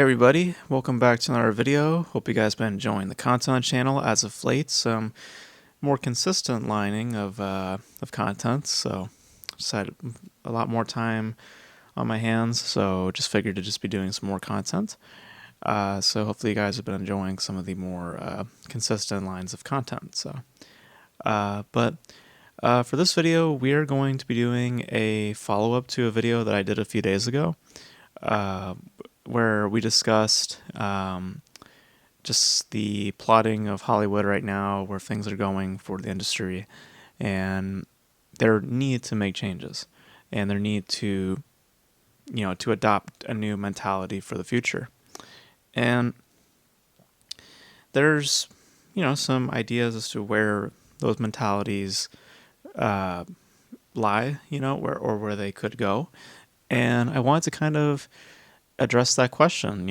Everybody, welcome back to another video. Hope you guys been enjoying the content on the channel as of late. Some more consistent lining of content, so just had a lot more time on my hands, so just figured to just be doing some more content. So hopefully you guys have been enjoying some of the more consistent lines of content. But for this video, we are going to be doing a follow-up to a video that I did a few days ago, where we discussed just the plotting of Hollywood right now, where things are going for the industry, and their need to make changes, and their need to, to adopt a new mentality for the future. And there's, some ideas as to where those mentalities lie, where they could go. And I wanted to kind of address that question,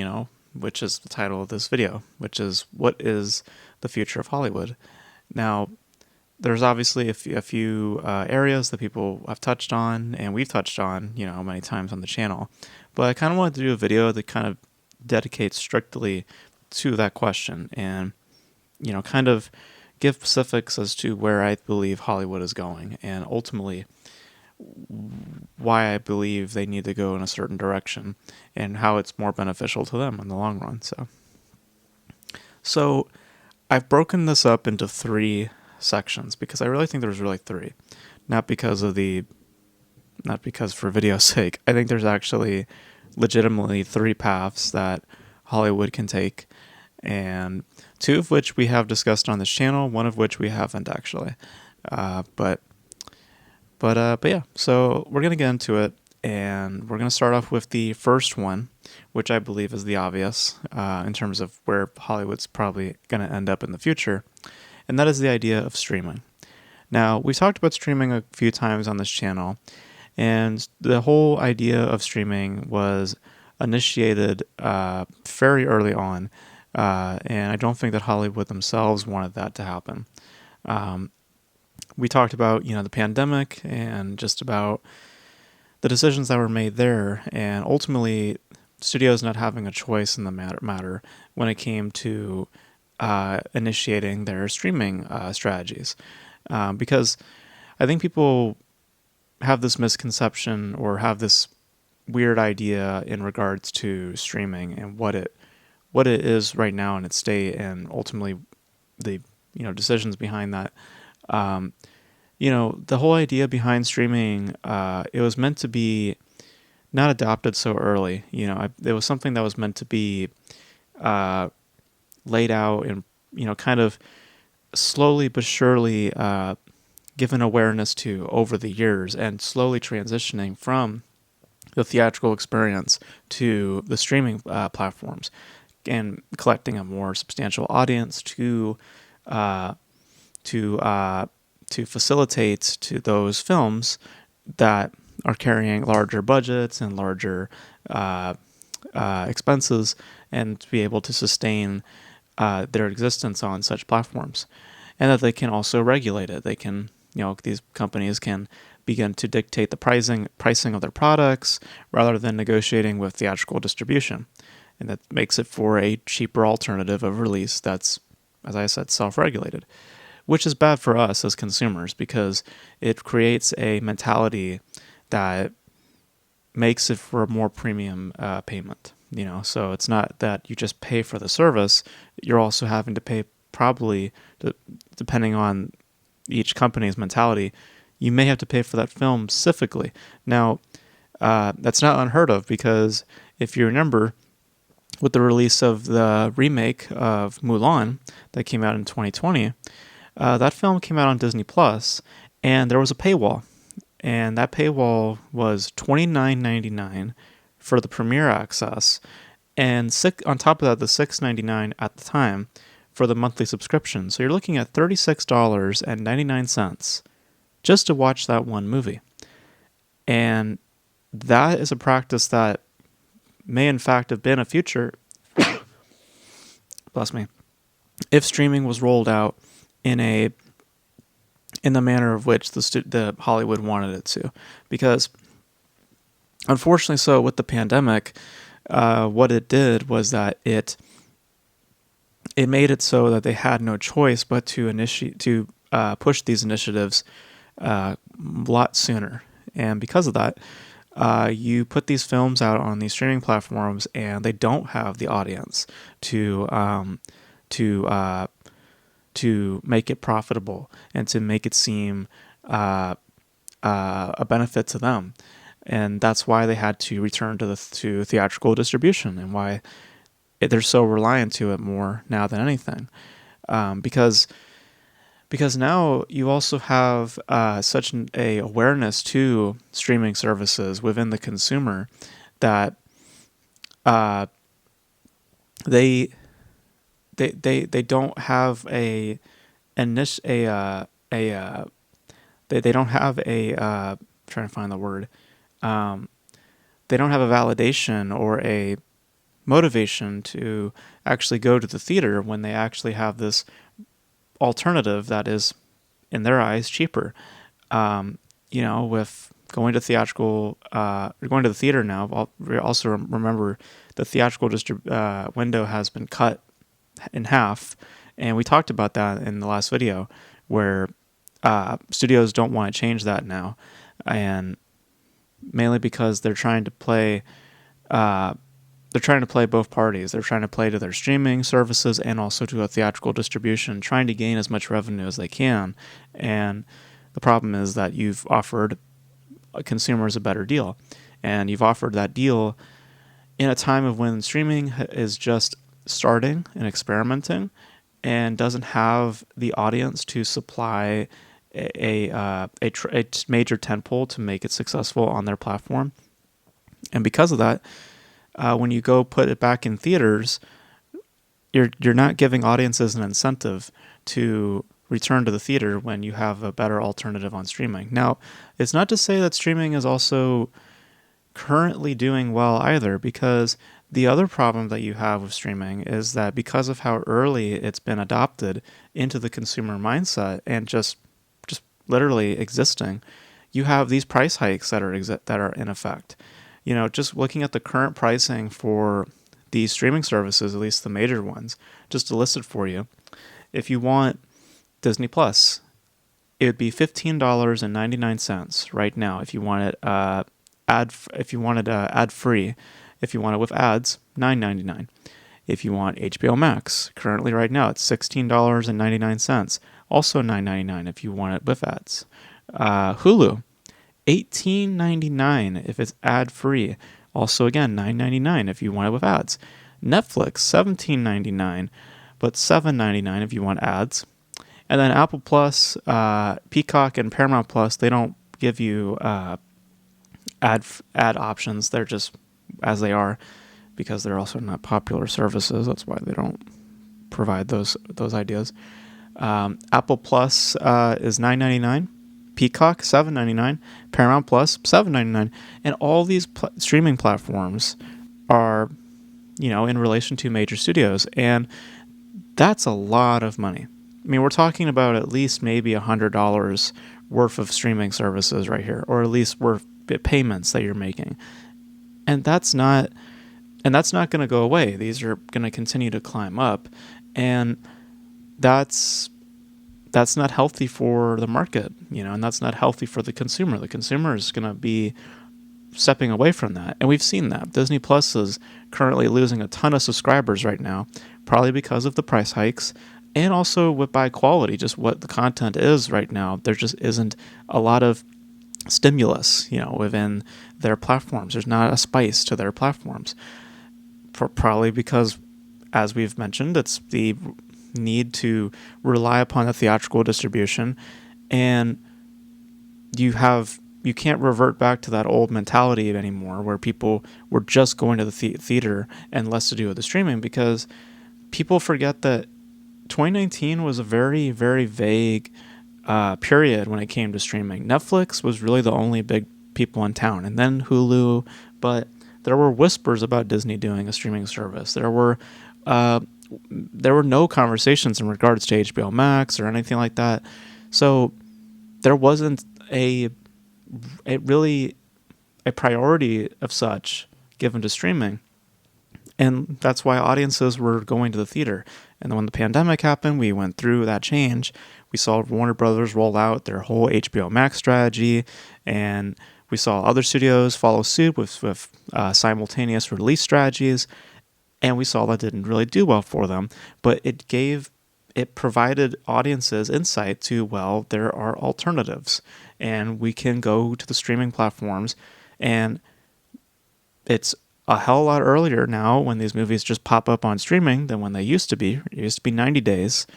which is the title of this video, which is, what is the future of Hollywood? Now, there's obviously a few areas that people have touched on, and we've touched on, many times on the channel. But I kind of wanted to do a video that kind of dedicates strictly to that question and, kind of give specifics as to where I believe Hollywood is going, and ultimately why I believe they need to go in a certain direction and how it's more beneficial to them in the long run. So I've broken this up into three sections because I really think there's really three, not because for video's sake. I think there's actually legitimately three paths that Hollywood can take, and two of which we have discussed on this channel, one of which we haven't actually. But yeah, so we're going to get into it, and we're going to start off with the first one, which I believe is the obvious in terms of where Hollywood's probably going to end up in the future, and that is the idea of streaming. Now, we talked about streaming a few times on this channel, and the whole idea of streaming was initiated very early on, and I don't think that Hollywood themselves wanted that to happen. We talked about, the pandemic and just about the decisions that were made there, and ultimately studios not having a choice in the matter when it came to initiating their streaming strategies. Because I think people have this misconception or have this weird idea in regards to streaming and what it is right now in its state, and ultimately the decisions behind that. The whole idea behind streaming, it was meant to be not adopted so early. It was something that was meant to be laid out and, kind of slowly but surely given awareness to over the years, and slowly transitioning from the theatrical experience to the streaming platforms, and collecting a more substantial audience to facilitate to those films that are carrying larger budgets and larger expenses, and to be able to sustain their existence on such platforms, and that they can also regulate it. They can, these companies can begin to dictate the pricing of their products rather than negotiating with theatrical distribution, and that makes it for a cheaper alternative of release that's, as I said, self-regulated, which is bad for us as consumers because it creates a mentality that makes it for a more premium payment. So it's not that you just pay for the service, you're also having to pay, probably, depending on each company's mentality, you may have to pay for that film specifically. Now, that's not unheard of, because if you remember, with the release of the remake of Mulan that came out in 2020, that film came out on Disney Plus, and there was a paywall, and that paywall was $29.99 for the premiere access, and on top of that, the $6.99 at the time for the monthly subscription. So you're looking at $36.99 just to watch that one movie, and that is a practice that may in fact have been a future. Bless me. If streaming was rolled out in the manner of which the Hollywood wanted it to, because unfortunately, so with the pandemic, what it did was that it made it so that they had no choice but to push these initiatives a lot sooner. And because of that, you put these films out on these streaming platforms, and they don't have the audience to make it profitable and to make it seem a benefit to them. And that's why they had to return to theatrical distribution, and why they're so reliant to it more now than anything. Because now you also have such a awareness to streaming services within the consumer that they don't have they don't have trying to find the word. They don't have a validation or a motivation to actually go to the theater when they actually have this alternative that is, in their eyes, cheaper. With going to going to the theater now, also remember the theatrical window has been cut in half, and we talked about that in the last video, where studios don't want to change that now, and mainly because they're trying to play both parties. They're trying to play to their streaming services and also to a theatrical distribution, trying to gain as much revenue as they can. And the problem is that you've offered consumers a better deal, and you've offered that deal in a time of when streaming is just starting and experimenting and doesn't have the audience to supply a major tentpole to make it successful on their platform. And because of that, when you go put it back in theaters, you're not giving audiences an incentive to return to the theater when you have a better alternative on streaming. Now, it's not to say that streaming is also currently doing well either, because the other problem that you have with streaming is that because of how early it's been adopted into the consumer mindset and just literally existing, you have these price hikes that are in effect. Just looking at the current pricing for these streaming services, at least the major ones, just to list it for you. If you want Disney Plus, it would be $15.99 right now. If you want it ad free, if you want it with ads, $9.99. If you want HBO Max, currently right now it's $16.99, also $9.99 if you want it with ads. Hulu, $18.99 if it's ad free, also again $9.99 if you want it with ads. Netflix, $17.99, but $7.99 if you want ads. And then Apple Plus, Peacock, and Paramount Plus, they don't give you ad options. They're just as they are, because they're also not popular services. That's why they don't provide those ideas. Apple Plus is $9.99. Peacock, $7.99. Paramount Plus, $7.99. And all these streaming platforms are, in relation to major studios. And that's a lot of money. I mean, we're talking about at least maybe $100 worth of streaming services right here, or at least worth payments that you're making. And that's not going to go away. These are going to continue to climb up, and that's not healthy for the market, and that's not healthy for the consumer. The consumer is going to be stepping away from that, and we've seen that. Disney Plus is currently losing a ton of subscribers right now, probably because of the price hikes, and also by quality, just what the content is right now. There just isn't a lot of stimulus, within their platforms. There's not a spice to their platforms, probably because, as we've mentioned, it's the need to rely upon a theatrical distribution, and you can't revert back to that old mentality anymore, where people were just going to the theater and less to do with the streaming, because people forget that 2019 was a very, very vague period when it came to streaming. Netflix was really the only big people in town, and then Hulu, but there were whispers about Disney doing a streaming service. There were no conversations in regards to HBO Max or anything like that. So there wasn't a priority of such given to streaming. And that's why audiences were going to the theater. And then when the pandemic happened, we went through that change. We saw Warner Brothers roll out their whole HBO Max strategy, and we saw other studios follow suit with simultaneous release strategies. And we saw that didn't really do well for them, but it provided audiences insight to, well, there are alternatives, and we can go to the streaming platforms, and it's a hell of a lot earlier now when these movies just pop up on streaming than when they used to be. It used to be 90 days,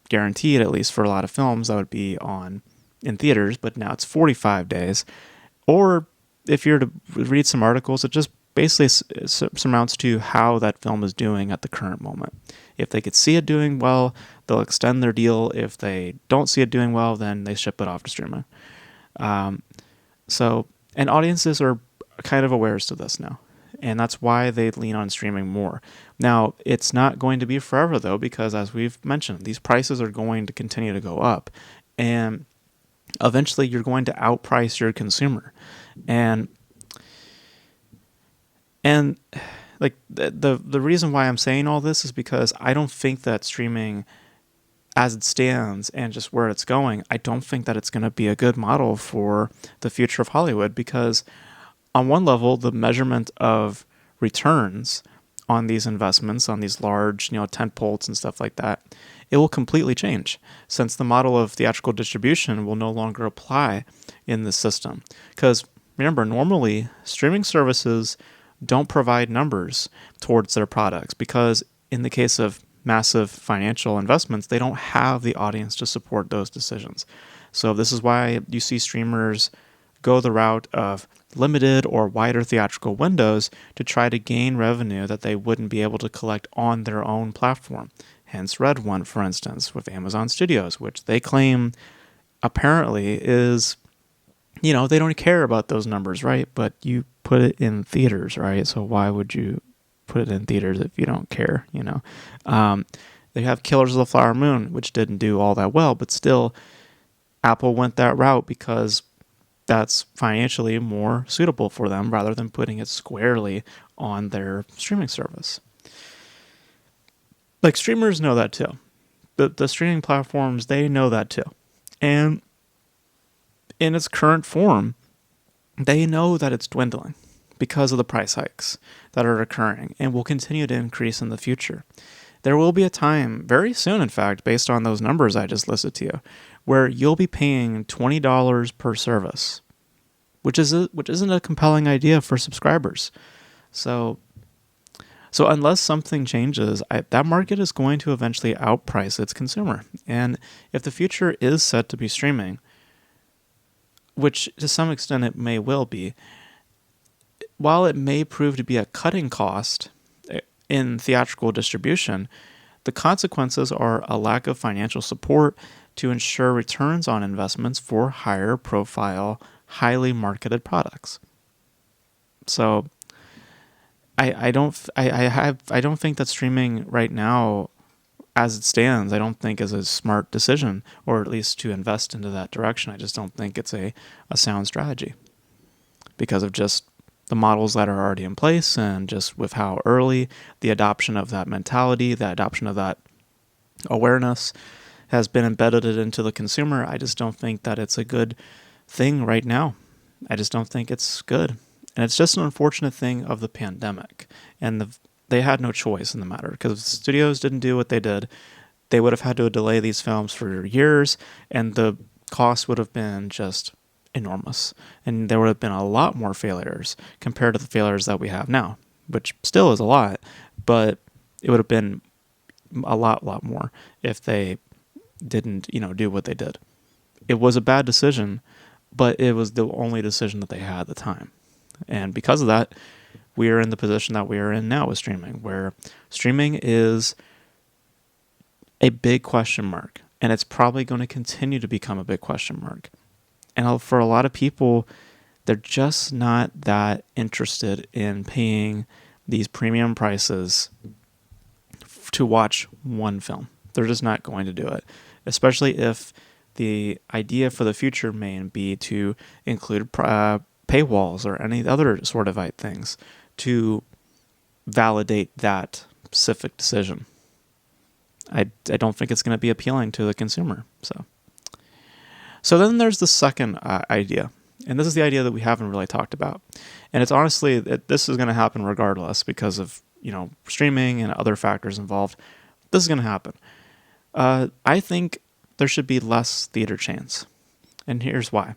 guaranteed, at least for a lot of films that would be on in theaters, but now it's 45 days. Or if you're to read some articles, it just basically surmounts to how that film is doing at the current moment. If they could see it doing well, they'll extend their deal. If they don't see it doing well, then they ship it off to streaming. And audiences are kind of aware to this now. And that's why they lean on streaming more. Now, it's not going to be forever, though, because as we've mentioned, these prices are going to continue to go up. And eventually you're going to outprice your consumer. And like the reason why I'm saying all this is because I don't think that streaming as it stands and just where it's going, I don't think that it's going to be a good model for the future of Hollywood, because on one level, the measurement of returns on these investments, on these large, tent poles and stuff like that, it will completely change, since the model of theatrical distribution will no longer apply in this system. Because remember, normally streaming services don't provide numbers towards their products, because in the case of massive financial investments, they don't have the audience to support those decisions. So this is why you see streamers go the route of limited or wider theatrical windows to try to gain revenue that they wouldn't be able to collect on their own platform. Hence Red One, for instance, with Amazon Studios, which they claim apparently is, they don't care about those numbers, right? But you put it in theaters, right? So why would you put it in theaters if you don't care, They have Killers of the Flower Moon, which didn't do all that well, but still Apple went that route because that's financially more suitable for them rather than putting it squarely on their streaming service. Like, streamers know that too. The streaming platforms, they know that too. And in its current form, they know that it's dwindling because of the price hikes that are occurring and will continue to increase in the future. There will be a time, very soon in fact, based on those numbers I just listed to you, where you'll be paying $20 per service, which isn't a compelling idea for subscribers. So unless something changes, that market is going to eventually outprice its consumer. And if the future is set to be streaming, which to some extent it may well be, while it may prove to be a cutting cost in theatrical distribution, the consequences are a lack of financial support to ensure returns on investments for higher profile, highly marketed products. So I don't think that streaming right now, as it stands, I don't think is a smart decision, or at least to invest into that direction. I just don't think it's a sound strategy because of just the models that are already in place, and just with how early the adoption of that mentality, the adoption of that awareness has been embedded into the consumer. I just don't think that it's a good thing right now. I just don't think it's good. And it's just an unfortunate thing of the pandemic. And they had no choice in the matter, because if studios didn't do what they did, they would have had to delay these films for years, and the cost would have been just enormous. And there would have been a lot more failures compared to the failures that we have now, which still is a lot, but it would have been a lot more if they didn't, do what they did. It was a bad decision, but it was the only decision that they had at the time. And because of that, we are in the position that we are in now with streaming, where streaming is a big question mark, and it's probably going to continue to become a big question mark. And for a lot of people, they're just not that interested in paying these premium prices to watch one film. They're just not going to do it, especially if the idea for the future may be to include paywalls or any other sort of things to validate that specific decision. I don't think it's going to be appealing to the consumer. So then there's the second idea, and this is the idea that we haven't really talked about. And it's honestly that this is going to happen regardless because of streaming and other factors involved. This is going to happen. I think there should be less theater chains, and here's why.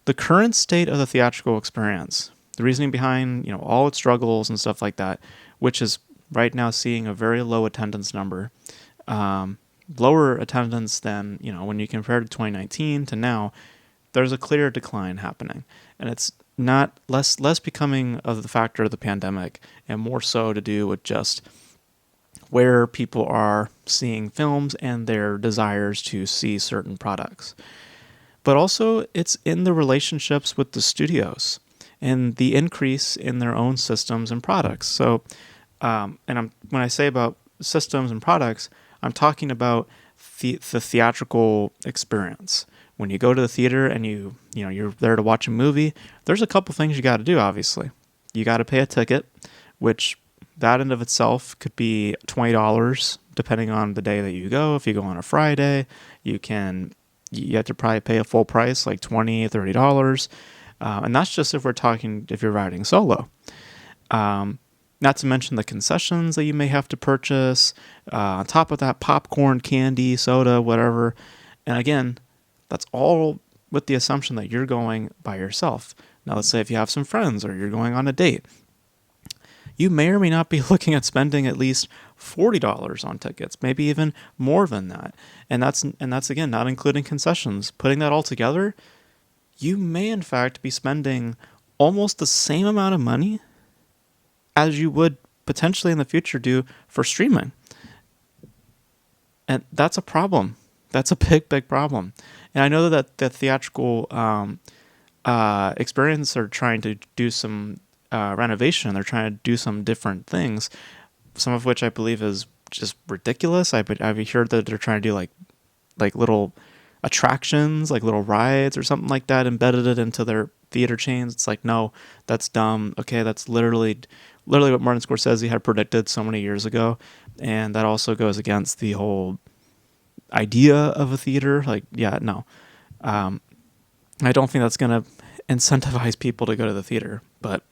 The current state of the theatrical experience, the reasoning behind all its struggles and stuff like that, which is right now seeing a very low attendance number, lower attendance than when you compare to 2019 to now. There's a clear decline happening, and it's not less becoming of the factor of the pandemic and more so to do with just where people are seeing films and their desires to see certain products. But also it's in the relationships with the studios and the increase in their own systems and products. So, when I say about systems and products, I'm talking about the theatrical experience. When you go to the theater and you're there to watch a movie, there's a couple things you got to do. Obviously, you got to pay a ticket, which that in of itself could be $20 depending on the day that you go. If you go on a Friday, you have to probably pay a full price, like $20, $30, and that's just if you're riding solo. Not to mention the concessions that you may have to purchase. On top of that, popcorn, candy, soda, whatever. And again, that's all with the assumption that you're going by yourself. Now, let's say if you have some friends or you're going on a date, you may or may not be looking at spending at least $40 on tickets, maybe even more than that. And that's again, not including concessions. Putting that all together, you may in fact be spending almost the same amount of money as you would potentially in the future do for streaming. And that's a problem. That's a big, big problem. And I know that the theatrical experience are trying to do some renovation. They're trying to do some different things, some of which I believe is just ridiculous. I've heard that they're trying to do like little attractions, like little rides or something like that, embedded it into their theater chains. It's like, no, that's dumb. Okay, that's literally what Martin Scorsese had predicted so many years ago, and that also goes against the whole idea of a theater. Like, yeah, no. I don't think that's going to incentivize people to go to the theater, but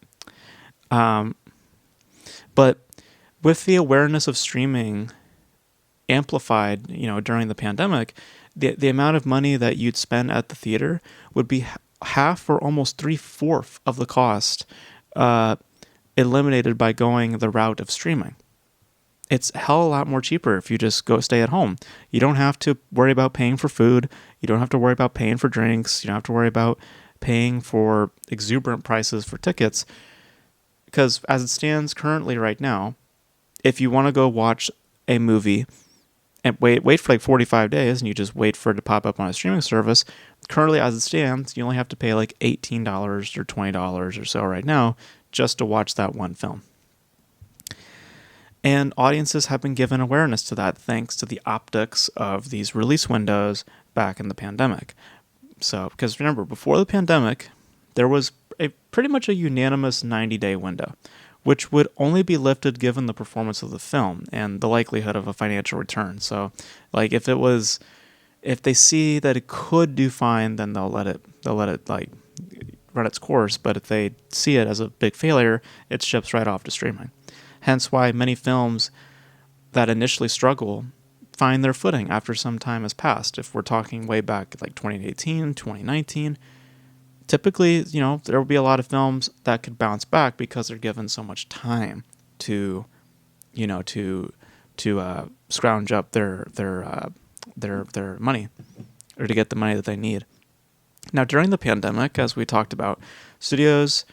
with the awareness of streaming amplified, during the pandemic, the amount of money that you'd spend at the theater would be half or almost 3/4 of the cost eliminated by going the route of streaming. It's a hell of a lot more cheaper if you just go stay at home. You don't have to worry about paying for food. You don't have to worry about paying for drinks. You don't have to worry about paying for exuberant prices for tickets. Because as it stands currently right now, if you want to go watch a movie and wait for like 45 days and you just wait for it to pop up on a streaming service, currently as it stands, you only have to pay like $18 or $20 or so right now just to watch that one film. And audiences have been given awareness to that thanks to the optics of these release windows back in the pandemic. So, because remember, before the pandemic, there was pretty much a unanimous 90-day window, which would only be lifted given the performance of the film and the likelihood of a financial return. So, like if they see that it could do fine, then they'll let it like run its course. But if they see it as a big failure, it ships right off to streaming. Hence why many films that initially struggle find their footing after some time has passed. If we're talking way back like 2018, 2019, typically, there will be a lot of films that could bounce back because they're given so much time to scrounge up their money or to get the money that they need. Now, during the pandemic, as we talked about, studios,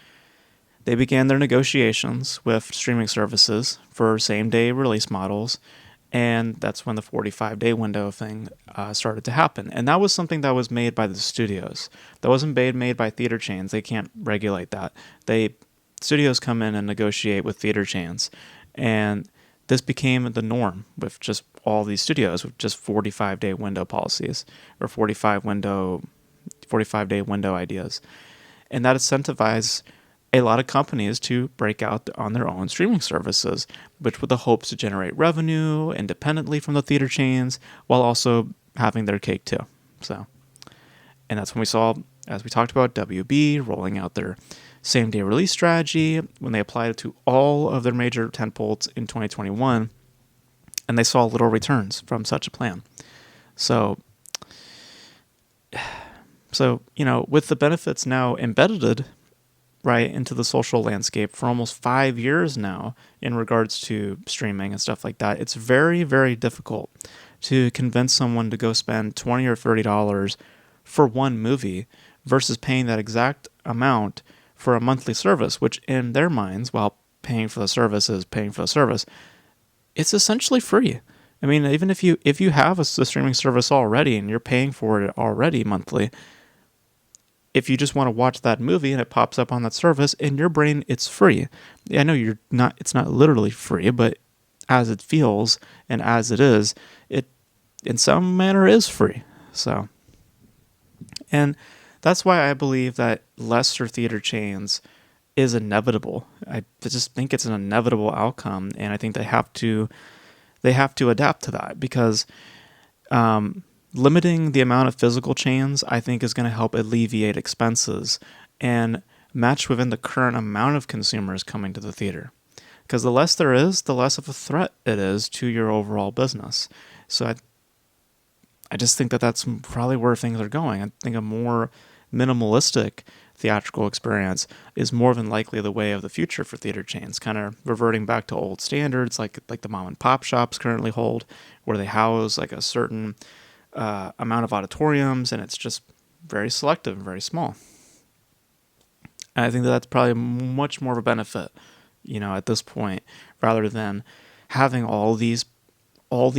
they began their negotiations with streaming services for same-day release models, and that's when the 45-day window thing started to happen. And that was something that was made by the studios. That wasn't made by theater chains. They can't regulate that. Studios come in and negotiate with theater chains, and this became the norm with just all these studios with just 45-day window policies or 45-day window ideas. And that incentivized a lot of companies to break out on their own streaming services, which with the hopes to generate revenue independently from the theater chains while also having their cake too. So, and that's when we saw, as we talked about, WB rolling out their same-day release strategy when they applied it to all of their major tentpoles in 2021, and they saw little returns from such a plan. So, with the benefits now embedded right into the social landscape for almost 5 years now in regards to streaming and stuff like that, it's very, very difficult to convince someone to go spend $20 or $30 for one movie versus paying that exact amount for a monthly service, which in their minds, while paying for the service is paying for the service, it's essentially free. I mean, even if you have a streaming service already and you're paying for it already monthly, if you just want to watch that movie and it pops up on that service, in your brain, it's free. I know it's not literally free, but as it feels and as it is, it in some manner is free. So, and that's why I believe that lesser theater chains is inevitable. I just think it's an inevitable outcome, and I think they have to adapt to that because limiting the amount of physical chains, I think, is going to help alleviate expenses and match within the current amount of consumers coming to the theater. Because the less there is, the less of a threat it is to your overall business. So I just think that that's probably where things are going. I think a more minimalistic theatrical experience is more than likely the way of the future for theater chains, kind of reverting back to old standards like the mom and pop shops currently hold, where they house like a certain amount of auditoriums, and it's just very selective and very small. And I think that's probably much more of a benefit, at this point, rather than having all these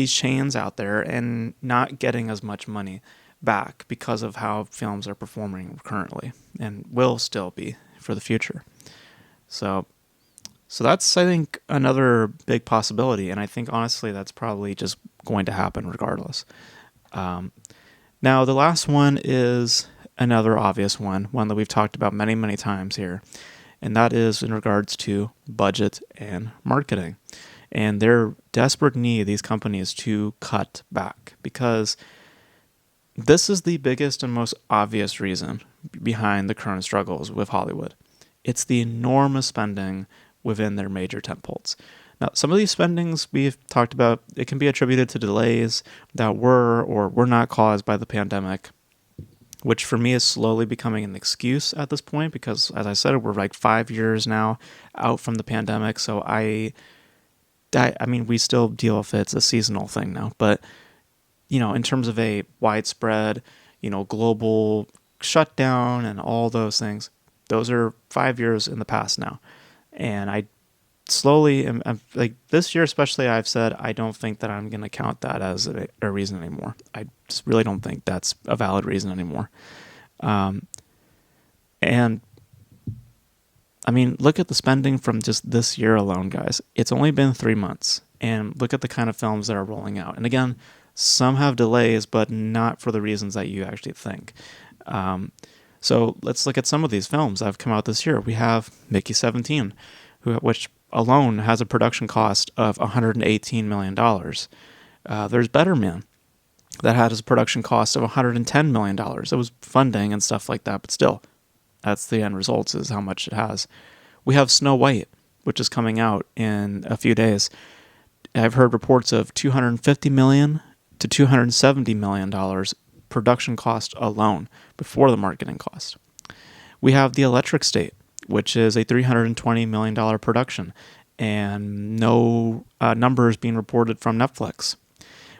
chains out there and not getting as much money back because of how films are performing currently and will still be for the future. So that's, I think, another big possibility, and I think honestly that's probably just going to happen regardless. Now, the last one is another obvious one that we've talked about many, many times here, and that is in regards to budget and marketing and their desperate need, these companies, to cut back, because this is the biggest and most obvious reason behind the current struggles with Hollywood. It's the enormous spending within their major tentpoles. Now, some of these spendings we've talked about, it can be attributed to delays that were or were not caused by the pandemic, which for me is slowly becoming an excuse at this point because, as I said, we're like 5 years now out from the pandemic. So I mean, we still deal with it. It's a seasonal thing now. But, in terms of a widespread, global shutdown and all those things, those are 5 years in the past now. And I slowly, like this year especially, I've said I don't think that I'm going to count that as a reason anymore. I just really don't think that's a valid reason anymore. And I mean, look at the spending from just this year alone, guys. It's only been 3 months, and look at the kind of films that are rolling out. And again, some have delays, but not for the reasons that you actually think. So let's look at some of these films that have come out this year. We have Mickey 17, which alone has a production cost of $118 million. There's Better Man, that had a production cost of $110 million. It was funding and stuff like that, but still, that's the end results, is how much it has. We have Snow White, which is coming out in a few days. I've heard reports of $250 million to $270 million production cost alone before the marketing cost. We have The Electric State, which is a $320 million production, and no numbers being reported from Netflix.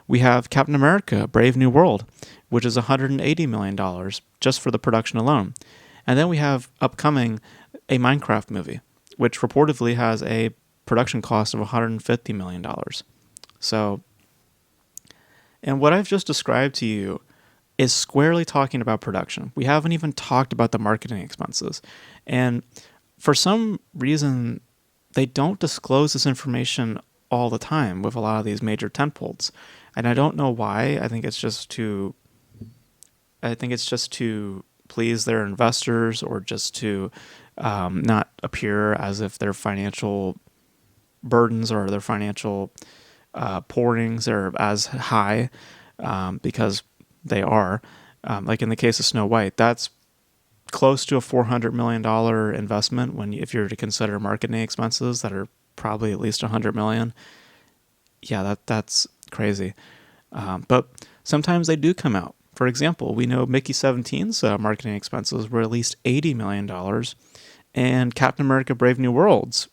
We have Captain America, Brave New World, which is $180 million just for the production alone. And then we have upcoming a Minecraft movie, which reportedly has a production cost of $150 million. So, and what I've just described to you is squarely talking about production. We haven't even talked about the marketing expenses. And for some reason, they don't disclose this information all the time with a lot of these major tentpoles. And I don't know why. I think it's just to please their investors, or just to not appear as if their financial burdens or their financial pourings are as high, because they are. Like in the case of Snow White, that's close to a $400 million investment if you're to consider marketing expenses that are probably at least $100 million. Yeah, that's crazy. But sometimes they do come out. For example, we know Mickey 17's marketing expenses were at least $80 million, and Captain America Brave New World's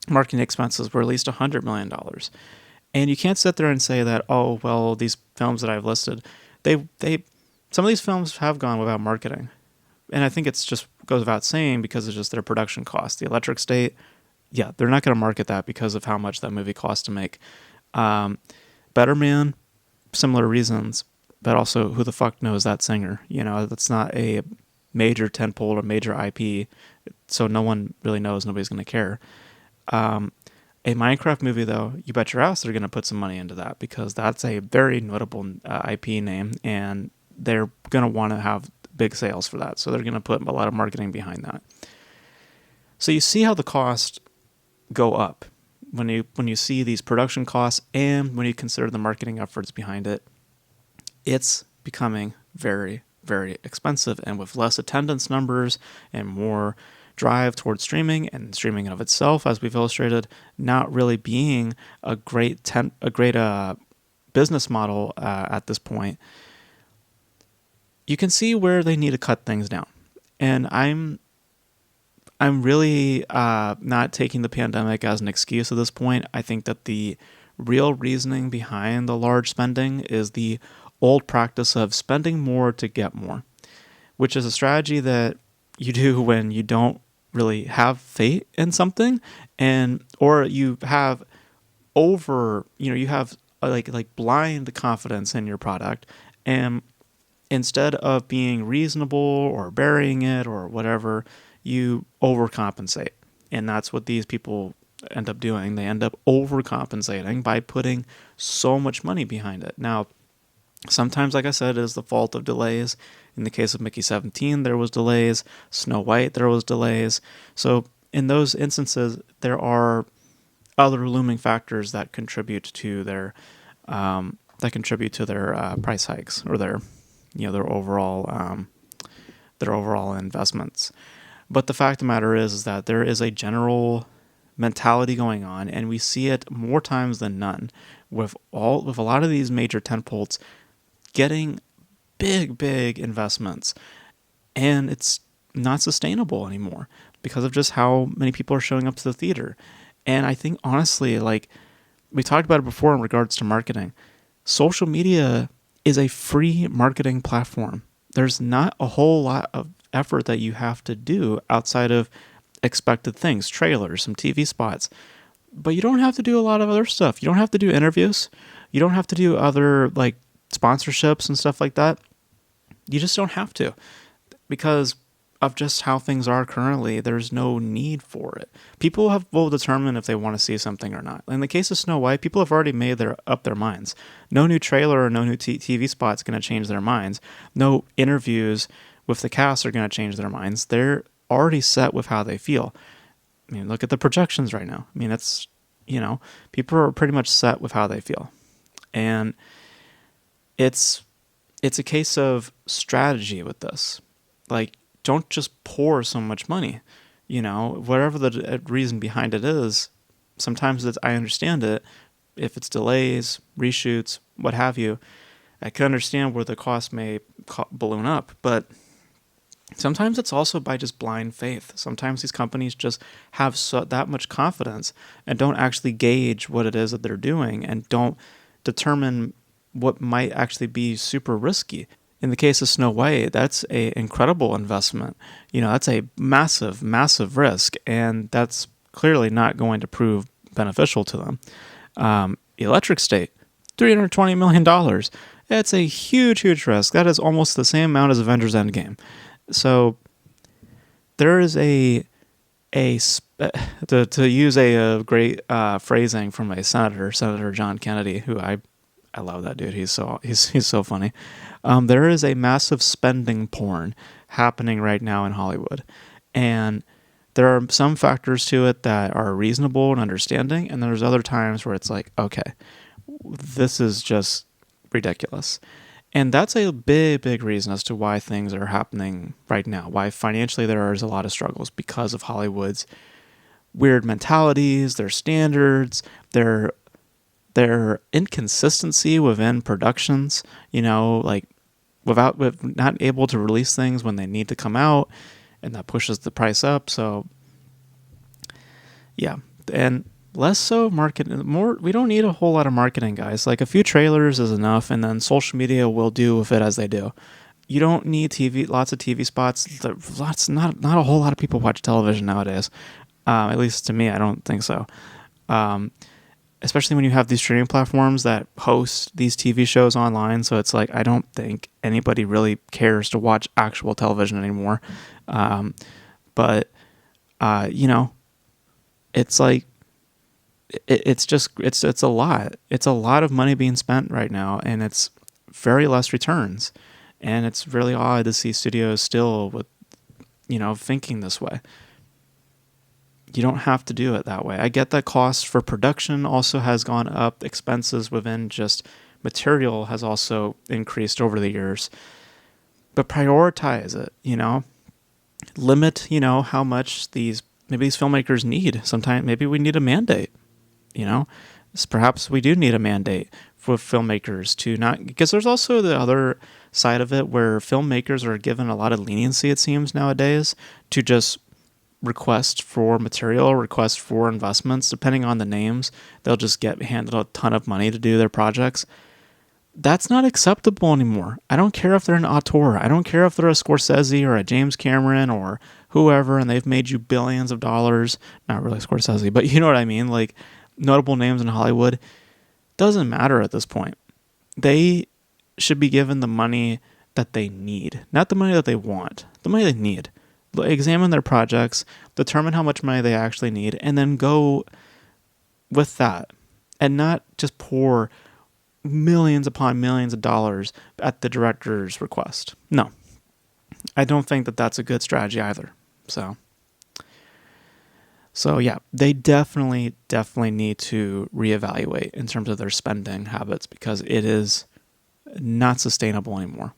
marketing expenses were at least $100 million. And you can't sit there and say that, oh, well, these films that I've listed, some of these films have gone without marketing. And I think it's just goes without saying because it's just their production cost. The Electric State, yeah, they're not going to market that because of how much that movie cost to make. Better Man, similar reasons, but also who the fuck knows that singer? That's not a major tentpole or major IP, so no one really knows. Nobody's going to care. A Minecraft movie, though, you bet your ass they're going to put some money into that because that's a very notable IP name, and they're going to want to have big sales for that. So they're going to put a lot of marketing behind that. So you see how the costs go up when you see these production costs and when you consider the marketing efforts behind it. It's becoming very, very expensive, and with less attendance numbers and more drive towards streaming and streaming of itself, as we've illustrated, not really being a great business model at this point, you can see where they need to cut things down. And I'm really not taking the pandemic as an excuse at this point. I think that the real reasoning behind the large spending is the old practice of spending more to get more, which is a strategy that you do when you don't really have faith in something, or you have you have like blind confidence in your product, and instead of being reasonable or burying it or whatever, you overcompensate. And that's what these people end up doing. They end up overcompensating by putting so much money behind it. Now, sometimes, like I said, it is the fault of delays. In the case of Mickey 17, there was delays. Snow White, there was delays. So in those instances, there are other looming factors that contribute to their price hikes or their overall investments. But the fact of the matter is that there is a general mentality going on, and we see it more times than none with a lot of these major tentpoles getting big investments, and it's not sustainable anymore because of just how many people are showing up to the theater. And I think honestly, like we talked about it before in regards to marketing, social media is a free marketing platform. There's not a whole lot of effort that you have to do outside of expected things, trailers, some TV spots. But you don't have to do a lot of other stuff. You don't have to do interviews. You don't have to do other like sponsorships and stuff like that. You just don't have to, because of just how things are currently. There's no need for it. People will determine if they want to see something or not. In the case of Snow White, people have already made up their minds. No new trailer or no new TV spot's going to change their minds. No interviews with the cast are going to change their minds. They're already set with how they feel. I mean, look at the projections right now. I mean, it's, people are pretty much set with how they feel. And it's a case of strategy with this. Like, don't just pour so much money, whatever the reason behind it is. Sometimes I understand it. If it's delays, reshoots, what have you, I can understand where the cost may balloon up, but sometimes it's also by just blind faith. Sometimes these companies just have that much confidence and don't actually gauge what it is that they're doing and don't determine what might actually be super risky. In the case of Snow White, that's an incredible investment. That's a massive, massive risk, and that's clearly not going to prove beneficial to them. Electric State, $320 million. It's a huge, huge risk. That is almost the same amount as Avengers Endgame. So there is to use a great phrasing from a Senator John Kennedy, who I love that dude. He's so funny. There is a massive spending porn happening right now in Hollywood, and there are some factors to it that are reasonable and understanding, and there's other times where it's like, okay, this is just ridiculous. And that's a big reason as to why things are happening right now, why financially there is a lot of struggles because of Hollywood's weird mentalities, their standards, their inconsistency within productions, like with not able to release things when they need to come out, and that pushes the price up. So yeah, and less so marketing. More, we don't need a whole lot of marketing, guys. Like a few trailers is enough, and then social media will do with it as they do. You don't need lots of TV spots. Not a whole lot of people watch television nowadays. At least to me, I don't think so. Especially when you have these streaming platforms that host these TV shows online. So it's like, I don't think anybody really cares to watch actual television anymore. But it's like, it's a lot. It's a lot of money being spent right now, and it's very less returns. And it's really odd to see studios still with, thinking this way. You don't have to do it that way. I get that cost for production also has gone up. Expenses within just material has also increased over the years. But prioritize it, Limit, how much maybe these filmmakers need. Sometimes maybe we need a mandate, Perhaps we do need a mandate for filmmakers to not, because there's also the other side of it where filmmakers are given a lot of leniency, it seems, nowadays, to just request for material, request for investments, depending on the names. They'll just get handed a ton of money to do their projects. That's not acceptable anymore. I don't care if they're an auteur. I don't care if they're a Scorsese or a James Cameron or whoever, and they've made you billions of dollars. Not really Scorsese, but you know what I mean? Like notable names in Hollywood. Doesn't matter at this point. They should be given the money that they need, not the money that they want, the money they need. Examine their projects, determine how much money they actually need, and then go with that, and not just pour millions upon millions of dollars at the director's request. No, I don't think that that's a good strategy either. So yeah, they definitely need to reevaluate in terms of their spending habits, because it is not sustainable anymore.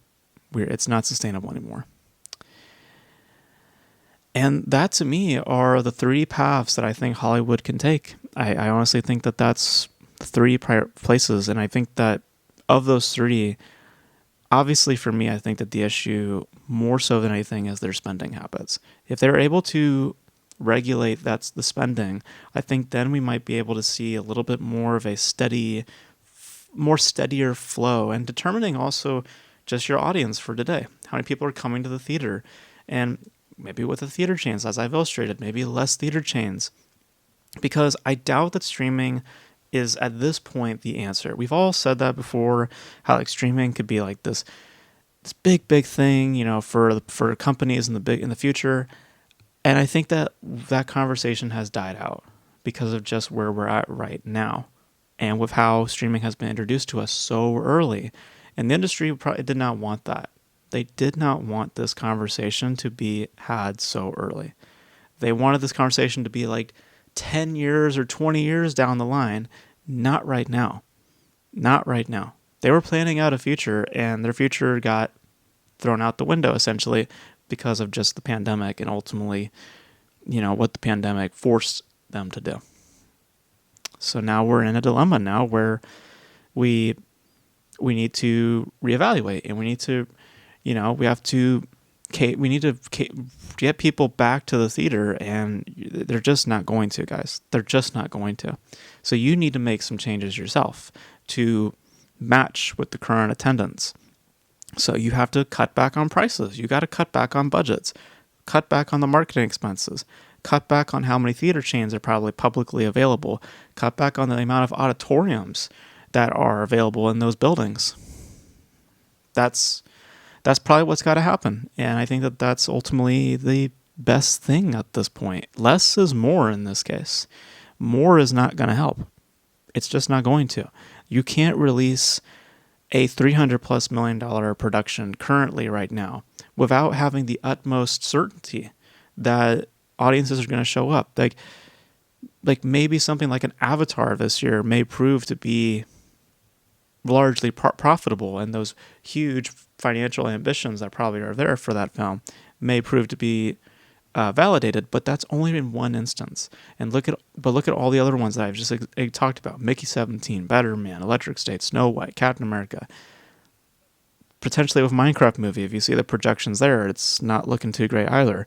It's not sustainable anymore. And that, to me, are the three paths that I think Hollywood can take. I honestly think that that's three places. And I think that of those three, obviously for me, I think that the issue more so than anything is their spending habits. If they're able to regulate that's the spending, I think then we might be able to see a little bit more of a steadier flow, and determining also just your audience for today. How many people are coming to the theater? And maybe with the theater chains, as I've illustrated, maybe less theater chains. Because I doubt that streaming is at this point the answer. We've all said that before, how like streaming could be like this big thing, for companies in the future. And I think that conversation has died out because of just where we're at right now, and with how streaming has been introduced to us so early. And the industry probably did not want that. They did not want this conversation to be had so early. They wanted this conversation to be like 10 years or 20 years down the line. Not right now. Not right now. They were planning out a future, and their future got thrown out the window, essentially, because of just the pandemic, and ultimately, what the pandemic forced them to do. So now we're in a dilemma now where we need to reevaluate, and we need to, we need to get people back to the theater, and they're just not going to, guys. They're just not going to. So you need to make some changes yourself to match with the current attendance. So you have to cut back on prices. You got to cut back on budgets, cut back on the marketing expenses, cut back on how many theater chains are probably publicly available, cut back on the amount of auditoriums that are available in those buildings. That's probably what's got to happen. And I think that that's ultimately the best thing at this point. Less is more in this case. More is not going to help. It's just not going to. You can't release a $300+ million production currently right now without having the utmost certainty that audiences are going to show up. Like maybe something like an Avatar this year may prove to be largely profitable, and those huge financial ambitions that probably are there for that film may prove to be validated, but that's only in one instance. And look at all the other ones that I've just talked about: Mickey 17, Better Man, Electric State, Snow White, Captain America. Potentially with Minecraft movie, if you see the projections there, it's not looking too great either.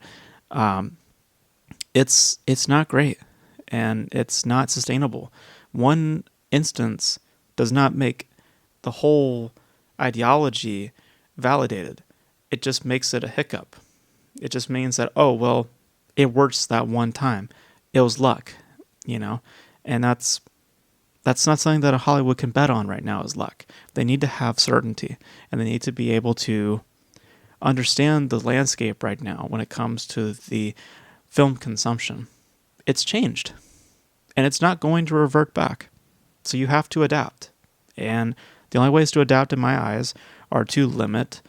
It's not great, and it's not sustainable. One instance does not make the whole ideology validated. It just makes it a hiccup. It just means that, oh, well, it works that one time. It was luck, and that's not something that Hollywood can bet on right now is luck. They need to have certainty, and they need to be able to understand the landscape right now when it comes to the film consumption. It's changed, and it's not going to revert back. So you have to adapt. And the only ways to adapt, in my eyes, are to limit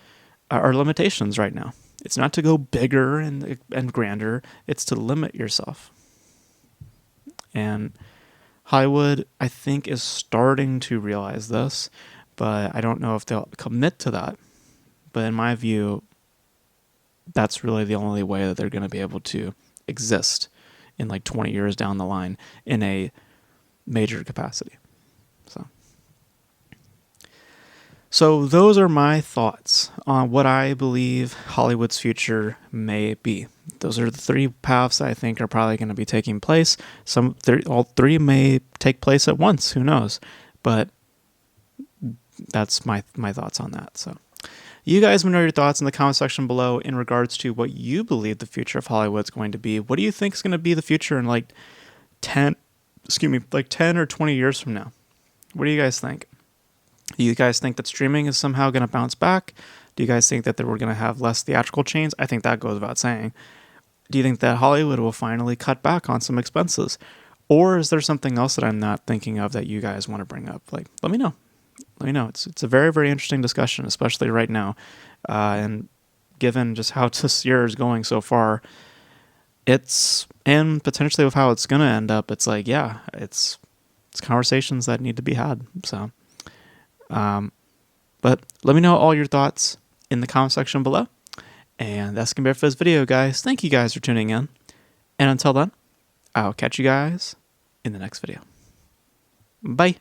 our limitations right now. It's not to go bigger and grander. It's to limit yourself. And Hollywood, I think, is starting to realize this, but I don't know if they'll commit to that. But in my view, that's really the only way that they're going to be able to exist in like 20 years down the line in a major capacity. So those are my thoughts on what I believe Hollywood's future may be. Those are the three paths I think are probably going to be taking place. All three may take place at once. Who knows? But that's my thoughts on that. So you guys let me know your thoughts in the comment section below in regards to what you believe the future of Hollywood's going to be. What do you think is going to be the future in like 10 or 20 years from now? What do you guys think? Do you guys think that streaming is somehow going to bounce back? Do you guys think that we're going to have less theatrical chains? I think that goes without saying. Do you think that Hollywood will finally cut back on some expenses? Or is there something else that I'm not thinking of that you guys want to bring up? Like, let me know. Let me know. It's a very, very interesting discussion, especially right now. And given just how this year is going so far, and potentially with how it's going to end up, it's like, yeah, it's conversations that need to be had. So, but let me know all your thoughts in the comment section below. And that's going to be it for this video, guys. Thank you guys for tuning in. And until then, I'll catch you guys in the next video. Bye.